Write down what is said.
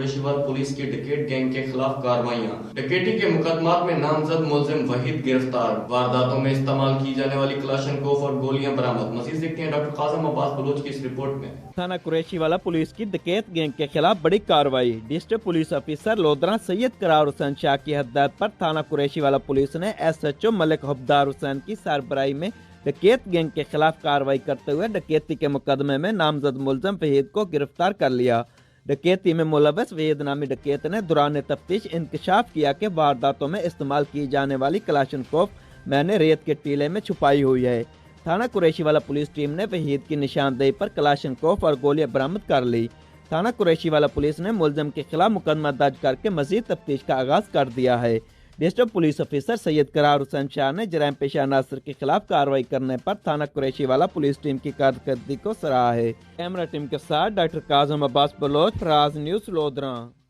قریشیوال police کی ڈکیٹ gang کے خلاف کارروائیاں۔ ڈکیٹی کے مقدمات میں نامزد ملزم وحید گرفتار۔ وارداتوں میں استعمال کی جانے والی کلاشنکوف اور گولیاں برآمد۔ مزید دیکھتے ہیں ڈاکٹر قاسم عباس بلوچ کی اس رپورٹ میں۔ تھانہ قریشیوالا پولیس کی ڈکیت گینگ کے خلاف بڑی کارروائی۔ ڈسٹرکٹ پولیس افیسر لودھراں سید قرار حسین شاہ کی ہدایت پر تھانہ قریشیوالا پولیس نے SHO ملک حبدار حسین کی سربراہی میں ڈکیت گینگ کے خلاف کارروائی کرتے ہوئے ڈکیتی کے مقدمے میں نامزد ملزم وحید کو گرفتار کر لیا۔ ڈکیتی میں ملوث وحید نامی ڈکیت نے دوران تفتیش انکشاف کیا کہ وارداتوں میں استعمال کی جانے والی کلاشنکوف میں نے ریت کے ٹیلے میں چھپائی ہوئی ہے۔ تھانہ قریشیوالا پولیس ٹیم نے وحید کی نشاندہی پر کلاشنکوف اور گولیاں برآمد کر لی۔ تھانہ قریشیوالا پولیس نے ملزم کے خلاف مقدمہ درج کر کے مزید تفتیش کا آغاز کر دیا ہے۔ ڈسٹرکٹ پولیس افیسر سید قرار حسین شاہ نے جرائم پیشہ عناصر کے خلاف کارروائی کرنے پر تھانہ قریشیوالا پولیس ٹیم کی کارکردگی کو سراہا ہے۔ کیمرہ ٹیم کے ساتھ ڈاکٹر قاسم عباس بلوچ، فراز نیوز، لودھراں۔